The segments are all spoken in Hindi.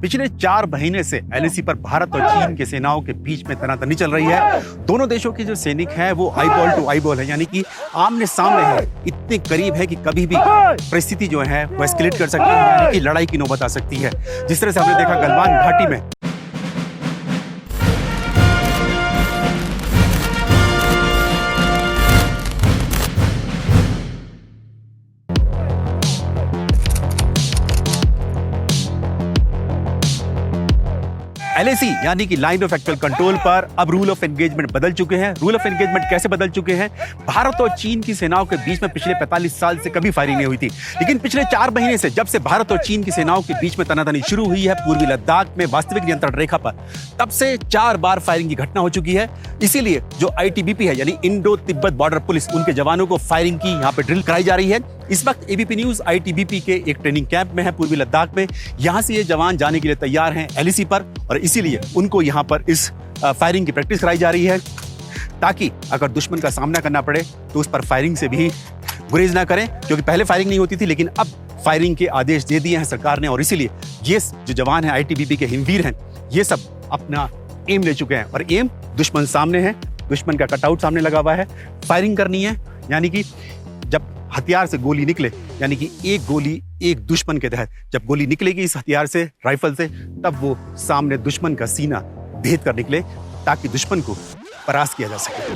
पिछले 4 महीने से एलएसी पर भारत और चीन की सेनाओं के बीच में तनातनी चल रही है। दोनों देशों के जो सैनिक हैं वो आईबॉल टू आईबॉल है, यानी कि आमने सामने है, इतने करीब है कि कभी भी परिस्थिति जो है वो एस्केलेट कर सकती है, यानी कि लड़ाई की नौबत आ सकती है। जिस तरह से हमने देखा गलवान घाटी में एलएसी यानी कि लाइन ऑफ एक्चुअल कंट्रोल पर अब रूल ऑफ एंगेजमेंट बदल चुके हैं। रूल ऑफ एंगेजमेंट कैसे बदल चुके हैं? भारत और चीन की सेनाओं के बीच में पिछले 45 साल से कभी फायरिंग नहीं हुई थी, लेकिन पिछले 4 महीने से जब से भारत और चीन की सेनाओं के बीच में तनातनी शुरू हुई है पूर्वी लद्दाख में वास्तविक नियंत्रण रेखा पर, तब से 4 बार फायरिंग की घटना हो चुकी है। इसीलिए जो आईटीबीपी है यानी इंडो तिब्बत बॉर्डर पुलिस, उनके जवानों को फायरिंग की यहाँ पे ड्रिल कराई जा रही है। इस वक्त एबीपी न्यूज आईटीबीपी के एक ट्रेनिंग कैंप में है पूर्वी लद्दाख में। यहाँ से ये जवान जाने के लिए तैयार हैं एलएसी पर, और इसीलिए उनको यहाँ पर इस फायरिंग की प्रैक्टिस कराई जा रही है, ताकि अगर दुश्मन का सामना करना पड़े तो उस पर फायरिंग से भी गुरेज ना करें, क्योंकि पहले फायरिंग नहीं होती थी, लेकिन अब फायरिंग के आदेश दे दिए हैं सरकार ने। और इसीलिए ये जो जवान हैं आईटीबीपी के हिमवीर हैं, ये सब अपना एम ले चुके हैं, और एम दुश्मन सामने है, दुश्मन का कटआउट सामने लगा हुआ है, फायरिंग करनी है। यानी कि जब हथियार से गोली निकले, यानी कि एक गोली एक दुश्मन के तहत जब गोली निकलेगी इस हथियार से, राइफल से, तब वो सामने दुश्मन का सीना भेद कर निकले, ताकि दुश्मन को परास्त किया जा सके।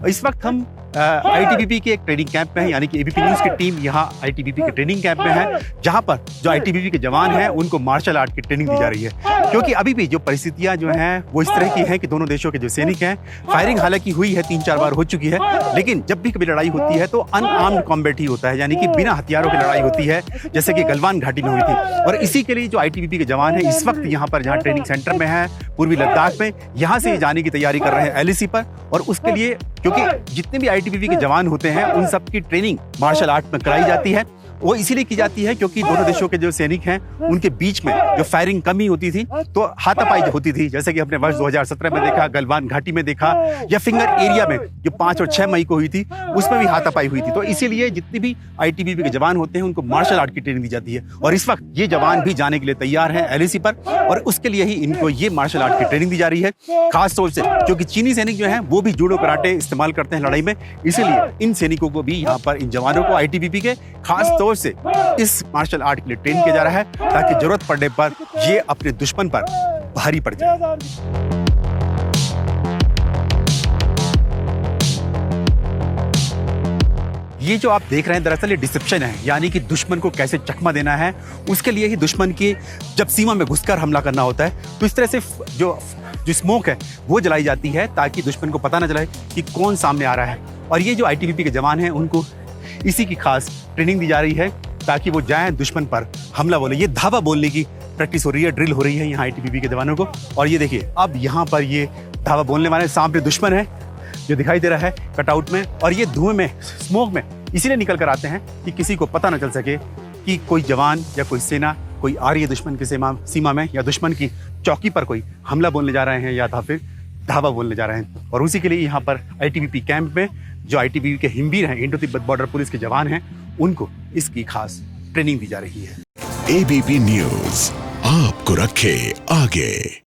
इस वक्त हम आईटीबीपी के एक ट्रेनिंग कैंप में है, यानी कि एबीपी न्यूज की टीम यहाँ आईटीबीपी के ट्रेनिंग कैंप में है, जहां पर जो आईटीबीपी के जवान हैं उनको मार्शल आर्ट की ट्रेनिंग दी जा रही है। क्योंकि अभी भी जो परिस्थितियां जो हैं वो इस तरह की हैं कि दोनों देशों के जो सैनिक हैं, फायरिंग हालांकि हुई है 3-4 बार हो चुकी है, लेकिन जब भी कभी लड़ाई होती है तो अनआर्म्ड कॉम्बैट ही होता है, यानी कि बिना हथियारों की लड़ाई होती है, जैसे कि गलवान घाटी में हुई थी। और इसी के लिए जो आईटीबीपी के जवान हैं इस वक्त यहाँ पर जहाँ ट्रेनिंग सेंटर में है पूर्वी लद्दाख में, यहाँ से जाने की तैयारी कर रहे हैं एलएसी पर। और उसके लिए क्योंकि जितने भी आईटीबीपी के जवान होते हैं उन सब की ट्रेनिंग मार्शल आर्ट में कराई जाती है। वो इसीलिए की जाती है क्योंकि दोनों देशों के जो सैनिक हैं उनके बीच में जो फायरिंग कमी होती थी तो हाथापाई होती थी, जैसे कि हमने वर्ष 2017 में देखा, गलवान घाटी में देखा, या फिंगर एरिया में जो 5 और 6 मई को हुई थी उसमें भी हाथापाई हुई थी। तो इसीलिए जितने भी आईटीबीपी के जवान होते हैं उनको मार्शल आर्ट की ट्रेनिंग दी जाती है, और इस वक्त ये जवान भी जाने के लिए तैयार हैं एलएसी पर, और उसके लिए ही इनको ये मार्शल आर्ट की ट्रेनिंग दी जा रही है। खास तौर से क्योंकि चीनी सैनिक जो हैं वो भी जूडो कराटे इस्तेमाल करते हैं लड़ाई में, इसीलिए इन सैनिकों को भी यहाँ पर, इन जवानों को आईटीबीपी के खास तौर से इस मार्शल आर्ट के लिए ट्रेन किया जा रहा है, ताकि जरूरत पड़ने पर ये अपने दुश्मन पर भारी पड़ जाए। ये जो आप देख रहे हैं दरअसल ये डिसेप्शन है, यानी कि दुश्मन को कैसे चकमा देना है, उसके लिए ही दुश्मन की जब सीमा में घुसकर हमला करना होता है तो इस तरह से जो स्मोक है वो जलाई जाती है, ताकि दुश्मन को पता न चले कि कौन सामने आ रहा है। और ये जो आईटीबीपी के जवान हैं उनको इसी की खास ट्रेनिंग दी जा रही है, ताकि वो जाएं दुश्मन पर हमला बोले। ये धावा बोलने की प्रैक्टिस हो रही है, ड्रिल हो रही है यहाँ आईटीबीपी के जवानों को। और ये देखिए अब यहाँ पर ये धावा बोलने वाले सामने दुश्मन है जो दिखाई दे रहा है कटआउट में, और ये धुएं में, स्मोक में इसीलिए निकल कर आते हैं कि किसी को पता न चल सके कि कोई जवान या कोई सेना कोई आ रही है दुश्मन की सीमा में, या दुश्मन की चौकी पर कोई हमला बोलने जा रहे हैं या फिर धावा बोलने जा रहे हैं। और उसी के लिए यहाँ पर आईटीबीपी कैंप में जो आईटीबीपी के हिमवीर हैं, इंडो तिब्बत बॉर्डर पुलिस के जवान हैं, उनको इसकी खास ट्रेनिंग दी जा रही है। एबीपी न्यूज आपको रखे आगे।